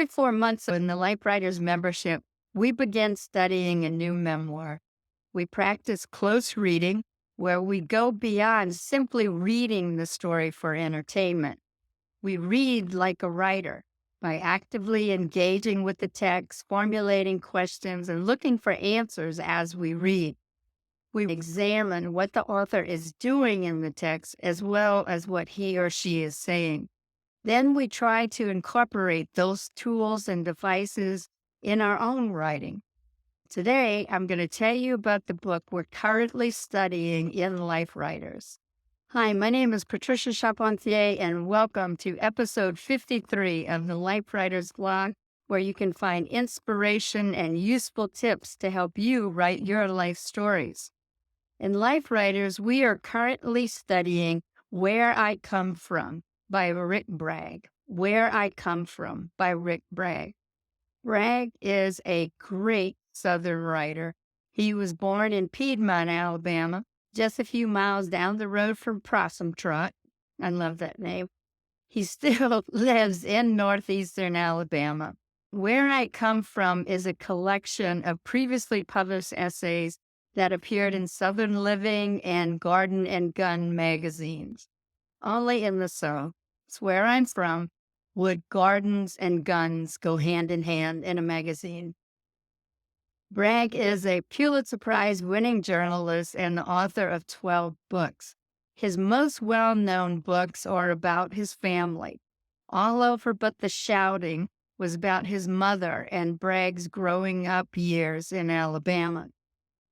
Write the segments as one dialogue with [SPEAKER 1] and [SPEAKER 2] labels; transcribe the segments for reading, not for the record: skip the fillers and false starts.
[SPEAKER 1] Every 4 months in the Life Writers membership, we begin studying a new memoir. We practice close reading, where we go beyond simply reading the story for entertainment. We read like a writer by actively engaging with the text, formulating questions, and looking for answers as we read. We examine what the author is doing in the text as well as what he or she is saying. Then we try to incorporate those tools and devices in our own writing. Today, I'm going to tell you about the book we're currently studying in Life Writers. Hi, my name is Patricia Charpentier, and welcome to episode 53 of the Life Writers blog, where you can find inspiration and useful tips to help you write your life stories. In Life Writers, we are currently studying Where I Come From by Rick Bragg. Where I Come From by Rick Bragg. Bragg is a great Southern writer. He was born in Piedmont, Alabama, just a few miles down the road from Possum Trot. I love that name. He still lives in northeastern Alabama. Where I Come From is a collection of previously published essays that appeared in Southern Living and Garden and Gun magazines. Only in the South, it's where I'm from, would gardens and guns go hand in hand in a magazine. Bragg is a Pulitzer Prize-winning journalist and the author of 12 books. His most well-known books are about his family. All Over But the Shouting was about his mother and Bragg's growing up years in Alabama.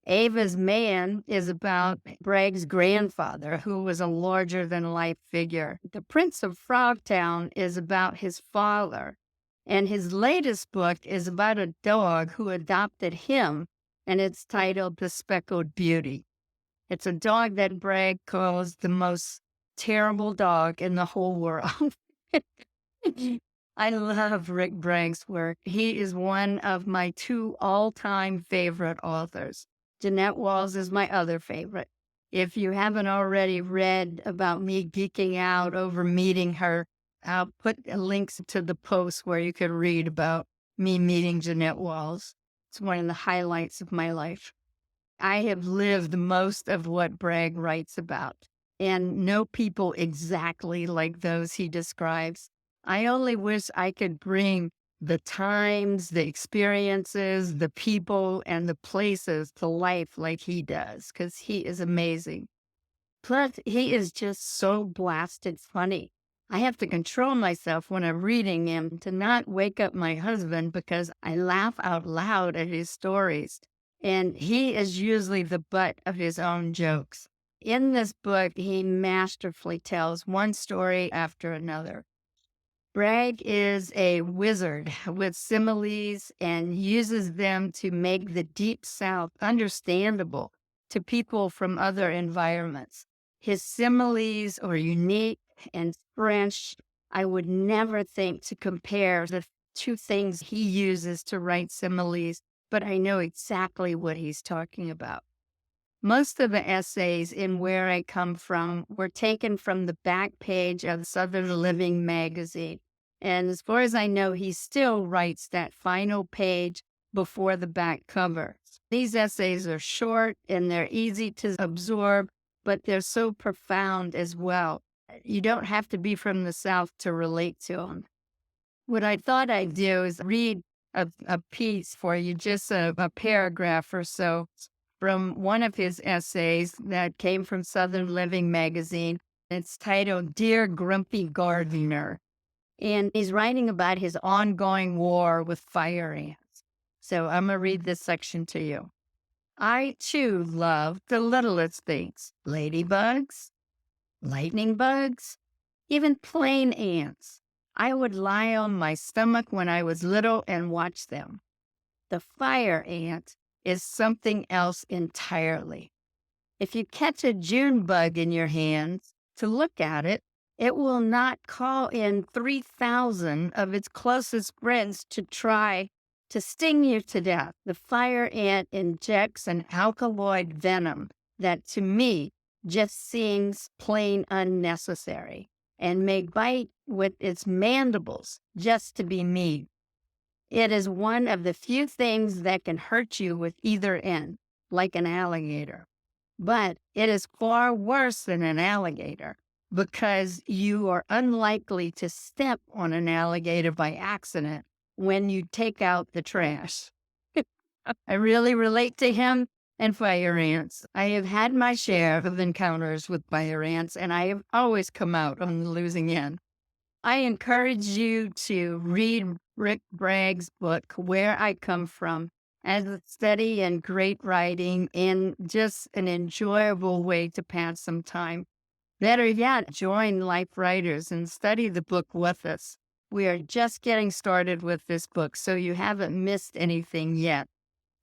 [SPEAKER 1] Ava's Man is about Bragg's grandfather, who was a larger-than-life figure. The Prince of Frogtown is about his father. And his latest book is about a dog who adopted him, and it's titled The Speckled Beauty. It's a dog that Bragg calls the most terrible dog in the whole world. I love Rick Bragg's work. He is one of my two all-time favorite authors. Jeannette Walls is my other favorite. If you haven't already read about me geeking out over meeting her, I'll put links to the post where you can read about me meeting Jeannette Walls. It's one of the highlights of my life. I have lived most of what Bragg writes about and know people exactly like those he describes. I only wish I could bring the times, the experiences, the people, and the places to life like he does, because he is amazing. Plus, he is just so blasted funny. I have to control myself when I'm reading him to not wake up my husband because I laugh out loud at his stories. And he is usually the butt of his own jokes. In this book, he masterfully tells one story after another. Bragg is a wizard with similes and uses them to make the Deep South understandable to people from other environments. His similes are unique and French. I would never think to compare the two things he uses to write similes, but I know exactly what he's talking about. Most of the essays in Where I Come From were taken from the back page of Southern Living magazine. And as far as I know, he still writes that final page before the back cover. These essays are short and they're easy to absorb, but they're so profound as well. You don't have to be from the South to relate to them. What I thought I'd do is read a piece for you, just a paragraph or so, from one of his essays that came from Southern Living magazine. It's titled Dear Grumpy Gardener. And he's writing about his ongoing war with fire ants. So I'm going to read this section to you. I, too, love the littlest things. Ladybugs, lightning bugs, even plain ants. I would lie on my stomach when I was little and watch them. The fire ant is something else entirely. If you catch a June bug in your hands to look at it, it will not call in 3,000 of its closest friends to try to sting you to death. The fire ant injects an alkaloid venom that, to me, just seems plain unnecessary and may bite with its mandibles just to be mean. It is one of the few things that can hurt you with either end, like an alligator. But it is far worse than an alligator because you are unlikely to step on an alligator by accident when you take out the trash. I really relate to him and fire ants. I have had my share of encounters with fire ants, and I have always come out on the losing end. I encourage you to read Rick Bragg's book, Where I Come From, as a study in great writing and just an enjoyable way to pass some time. Better yet, join Life Writers and study the book with us. We are just getting started with this book, so you haven't missed anything yet.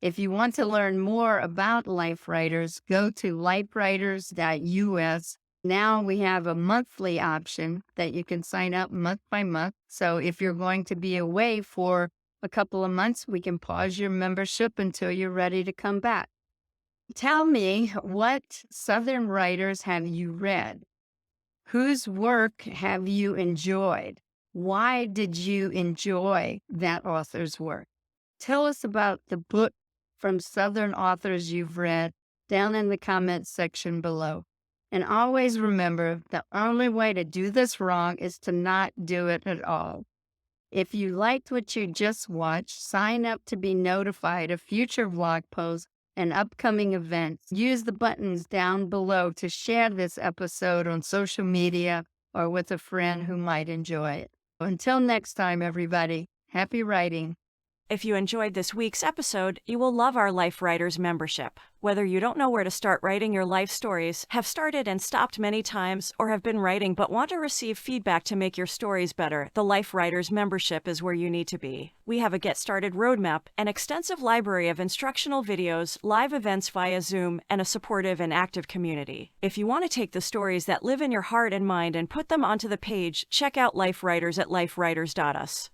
[SPEAKER 1] If you want to learn more about Life Writers, go to lifewriters.us. Now we have a monthly option that you can sign up month by month. So if you're going to be away for a couple of months, we can pause your membership until you're ready to come back. Tell me, what Southern writers have you read? Whose work have you enjoyed? Why did you enjoy that author's work? Tell us about the book from Southern authors you've read down in the comments section below. And always remember, the only way to do this wrong is to not do it at all. If you liked what you just watched, sign up to be notified of future vlog posts and upcoming events. Use the buttons down below to share this episode on social media or with a friend who might enjoy it. Until next time, everybody, happy writing.
[SPEAKER 2] If you enjoyed this week's episode, you will love our Life Writers membership. Whether you don't know where to start writing your life stories, have started and stopped many times, or have been writing but want to receive feedback to make your stories better, the Life Writers membership is where you need to be. We have a Get Started roadmap, an extensive library of instructional videos, live events via Zoom, and a supportive and active community. If you want to take the stories that live in your heart and mind and put them onto the page, check out Life Writers at lifewriters.us.